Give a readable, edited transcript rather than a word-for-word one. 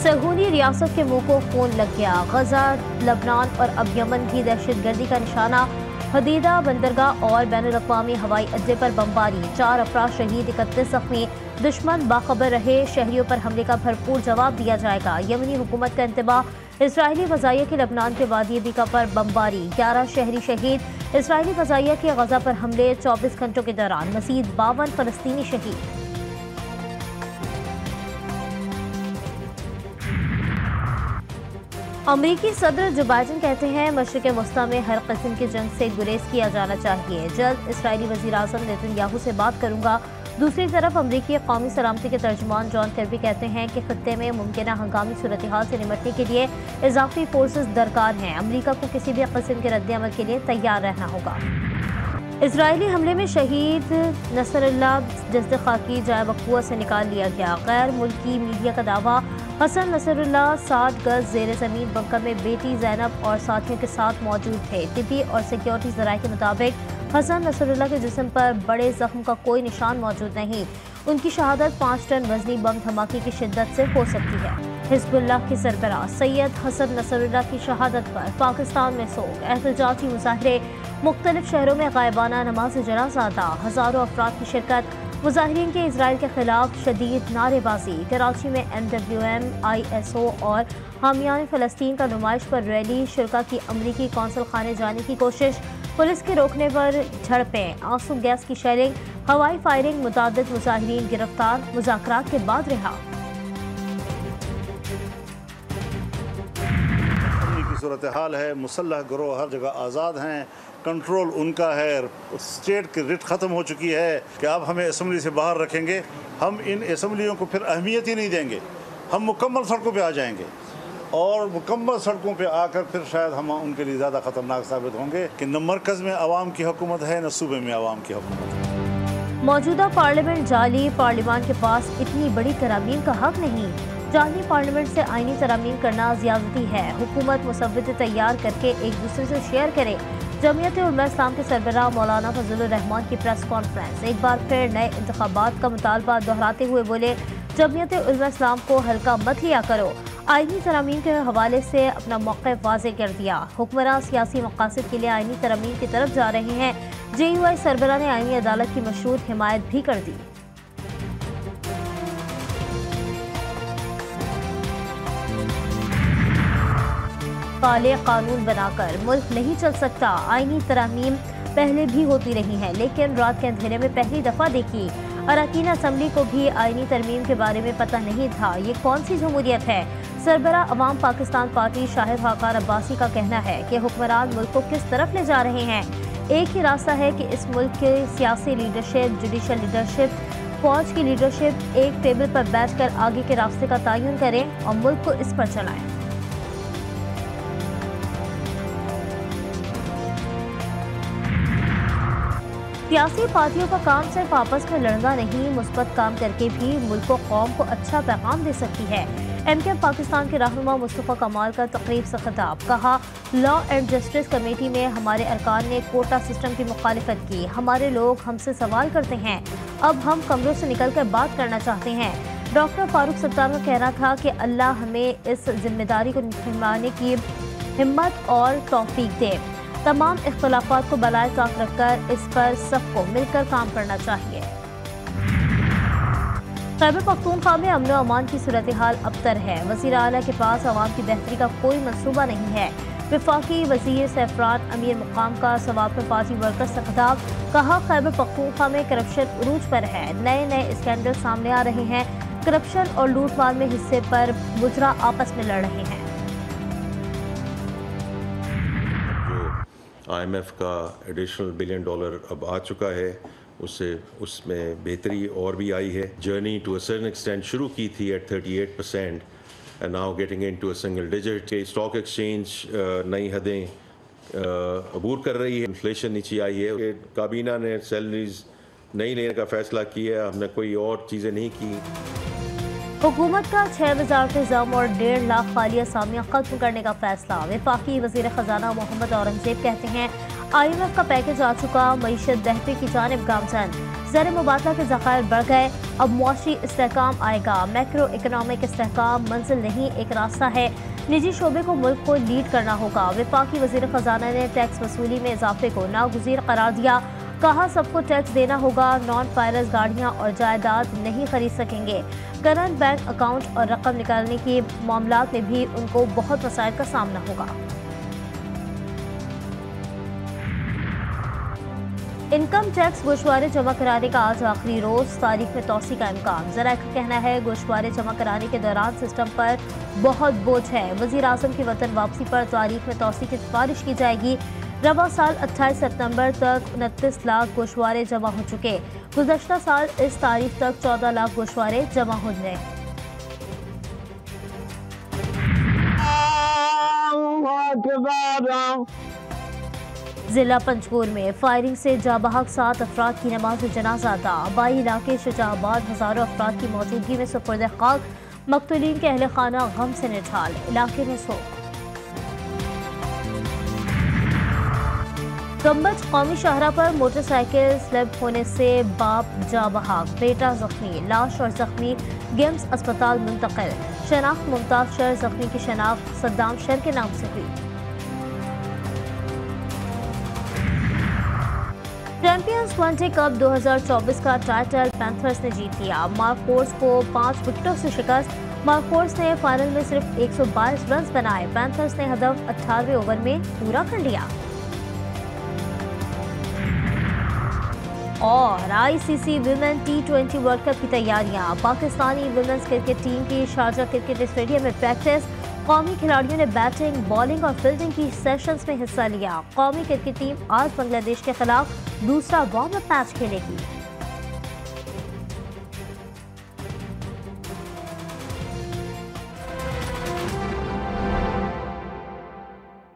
सहूली रियासत के मुंह को खून लग गया। गजा, लबनान और अब यमन भी दहशतगर्दी का निशाना। हदीदा बंदरगाह और बैनुल-अक़वामी हवाई अड्डे पर बमबारी, 4 अफराद शहीद, 31 जख्मी। दुश्मन बाखबर रहे, शहरियों पर हमले का भरपूर जवाब दिया जाएगा। यमनी हुकूमत का इंतबाह। इसराइली फ़ज़ाइया की लबनान के वादी बिका पर बमबारी, 11 शहरी शहीद। इसराइली फ़ज़ाइया के गजा पर हमले 24 घंटों के दौरान मज़ीद 52 फ़लस्तीनी शहीद। अमरीकी सदर जो बाइडन कहते हैं मशरिक़ वस्ता में हर किस्म की जंग से गुरेज किया जाना चाहिए। जल्द इसराइली वज़ीर-ए-आज़म नेतन्याहू से बात करूंगा। दूसरी तरफ अमरीकी कौमी सलामती के तर्जुमान जॉन कर्बी कहते हैं कि खत्ते में मुमकिन हंगामी सूरत हाल से निपटने के लिए इजाफी फोर्सेस दरकार हैं। अमरीका को किसी भी किस्म के रद्द-ए-अमल के लिए तैयार रहना होगा। इसराइली हमले में शहीद नसरुल्लाह जस्द खाकी जाए वक़ूअ से निकाल लिया गया। गैर मुल्की मीडिया का दावा, हसन नसरुल्लाह 7 गज ज़ेर ज़मीन बंकर में बेटी जैनब और साथियों के साथ मौजूद थे। तिबी और सिक्योरिटी ज़राए के मुताबिक हसन नसरुल्लाह के जिस्म पर बड़े जख्म का कोई निशान मौजूद नहीं। उनकी शहादत 5 टन वजनी बम धमाके की शिद्दत से हो सकती है। हिज़्बुल्लाह के सरबराह सैयद हसन नसरुल्लाह की शहादत पर पाकिस्तान में सोग, एहतजाजी मुज़ाहरे, मुख्तलिफ शहरों में गायबाना नमाज जनाज़ा अदा, हज़ारों अफराद की शिरकत। मुज़ाहिरीन के इजराइल के खिलाफ शदीद नारेबाजी। कराची में NWM, ISO और हामियान फ़लस्तीन का नुमाइश पर रैली। शुरका की अमरीकी कौंसल खाने जाने की कोशिश, पुलिस के रोकने पर झड़पें, आंसू गैस की शेलिंग, हवाई फायरिंग। मुतादिद मुज़ाहिरीन गिरफ्तार, मुज़ाकरात के बाद रिहा। सूरत हाल है, मुसल्लह गिरोह हर जगह आज़ाद हैं, कंट्रोल उनका है। स्टेट की रिट ख़त्म हो चुकी है कि आप हमें असम्बली से बाहर रखेंगे, हम इन असम्बलियों को फिर अहमियत ही नहीं देंगे। हम मुकम्मल सड़कों पे आ जाएंगे और मुकम्मल सड़कों पे आकर फिर शायद हम उनके लिए ज़्यादा ख़तरनाक साबित होंगे कि न मरकज़ में आवाम की हुकूमत है, न सूबे में आवाम की हुकूमत है। मौजूदा पार्लियामेंट जाली, पार्लियामान के पास इतनी बड़ी तरामीम का हक नहीं। जाली पार्लियामेंट से आईनी तरामीम करना ज़्यादती है। हुकूमत मुसव्विदे तैयार करके एक दूसरे से शेयर करे। जमीयत उलमा इस्लाम के सरबराह मौलाना फजलुर रहमान की प्रेस कॉन्फ्रेंस। एक बार फिर नए इंतखाबात का मुतालबा दोहराते हुए बोले, जमीयत उलमा इस्लाम को हल्का मत लिया करो। आईनी तरामीम के हवाले से अपना मौक़िफ़ वाज़े कर दिया। हुक्मरान सियासी मक़ासद के लिए आईनी तरामीम की तरफ जा रहे हैं। JUI सरबराह ने आईनी अदालत की मशरूत हिमायत भी कर दी। काले कानून बनाकर मुल्क नहीं चल सकता। आईनी तरामीम पहले भी होती रही हैं, लेकिन रात के अंधेरे में पहली दफ़ा देखी। अरकान असम्बली को भी आईनी तरमीम के बारे में पता नहीं था। ये कौन सी जमहूरियत है? सरबराह अवाम पाकिस्तान पार्टी शाहिद खाकान अब्बासी का कहना है कि हुक्मरान मुल्क को किस तरफ ले जा रहे हैं। एक ही रास्ता है कि इस मुल्क की सियासी लीडरशिप, जुडिशल लीडरशिप, फौज की लीडरशिप एक टेबल पर बैठकर आगे के रास्ते का तयन करें और मुल्क को इस पर चलाएं। सियासी पार्टियों का काम सिर्फ आपस में लड़ना नहीं, मुस्बत काम करके भी मुल्क को कौम को अच्छा पैगाम दे सकती है। MKM पाकिस्तान के रहनुमा मुस्तफ़ा कमाल का तकरीब से खिताब, कहा लॉ एंड जस्टिस कमेटी में हमारे अरकान ने कोटा सिस्टम की मुखालिफत की। हमारे लोग हमसे सवाल करते हैं, अब हम कमरों से निकल कर बात करना चाहते हैं। डॉक्टर फारूक सत्तार का कहना था कि अल्लाह हमें इस जिम्मेदारी को निभाने की हिम्मत और तौफीक दे। तमाम इख्तिलाफात को बलाए ताक रखकर इस पर सबको मिलकर काम करना चाहिए। खैबर पख्तूनख्वा में अमन व अमान की सूरत हाल अबतर है। वज़ीर आला के पास अवाम की बेहतरी का कोई मंसूबा नहीं है। वफाकी वज़ीर सैफरान अमीर मुकाम का सवाब में पार्टी वर्कर्स से खिताब, कहा खैबर पख्तूनख्वा में करप्शन उरूज पर है। नए नए स्कैंडल सामने आ रहे हैं। करप्शन और लूटमार में हिस्से पर मुजरा आपस में लड़ रहे हैं। IMF का एडिशनल $1 बिलियन अब आ चुका है, उसमें बेहतरी और भी आई है। Journey to a certain extent शुरू की थी at 38% and now getting into a single digit. Stock exchange नई हदें अबूर कर रही है। इन्फ्लेशन नीचे आई है। काबीना ने सैलरीज नहीं लेने का फैसला किया है, हमने कोई और चीज़ें नहीं की। हुकूमत का 6 वज़ारत निज़ाम और 1.5 लाख खाली असामियाँ खत्म करने का फैसला। वफाकी वज़ीर ख़जाना मोहम्मद औरंगज़ेब कहते हैं IMF का पैकेज आ चुका, मईशत बेहतरी की जानिब गामजन। ज़र मुबादला के ज़खायर बढ़ गए, अब मुआशी इस्तेहकाम आएगा। मैक्रो इकनॉमिक इस्तेहकाम मंजिल नहीं, एक रास्ता है। निजी शोबे को मुल्क को लीड करना होगा। वफाकी वज़ीर ख़जाना ने टैक्स वसूली में इजाफे को नागुज़ीर करार दिया। कहा सबको टैक्स देना होगा, नॉन फायरस गाड़ियाँ और जायदाद नहीं खरीद सकेंगे। करंट बैंक अकाउंट और रकम निकालने के मामलात में भी उनको बहुत मसाइल का सामना होगा। इनकम टैक्स गोशवारे जमा कराने का आज आखिरी रोज, तारीख में तोसी का इम्कान। जरा का कहना है गोशवारे जमा कराने के दौरान सिस्टम पर बहुत बोझ है। वज़ीर आज़म की वतन वापसी पर तारीख में तोसी की सिफारिश की जाएगी। रवा साल 28 सितंबर तक 29 लाख गोशवारे जमा हो चुके। गुज़श्ता साल इस तारीख तक 14 लाख गोशवारे जमा हो गए। जिला पंचगोर में फायरिंग से जाबहक 7 अफराद की नमाज जनाजा अदा। आबाई इलाके शुजाबाद हजारों अफराद की मौजूदगी में सुपुर्द खाक। मकतूलीन के अहले खाना गम से निठाल, इलाके में शोक। गंबज कौमी शाहरा पर मोटरसाइकिल स्लिप होने से बाप जाबहक, बेटा जख्मी। लाश और जख्मी गेम्स अस्पताल मुंतकिल। शनाख्त मुमताज शर, जख्मी की शनाख्त सद्दाम शर के नाम से हुई। चैंपियंस वनडे कप 2024 का टाइटल पैंथर्स ने जीत लिया। मार्कोर्स को 5 विकेटों से शिकस्त। मार्कोर्स ने फाइनल में सिर्फ 122 रन बनाए। पैंथर्स ने हदफ 18वें ओवर में पूरा कर लिया। और ICC women T20 world cup की तैयारियां। पाकिस्तानी विमेन्स क्रिकेट टीम की शारजा क्रिकेट स्टेडियम में प्रैक्टिस। कौमी खिलाड़ियों ने बैटिंग, बॉलिंग और फील्डिंग की सेशंस में हिस्सा लिया। कौमी क्रिकेट टीम आज बांग्लादेश के खिलाफ दूसरा वार्म अप मैच खेलेगी।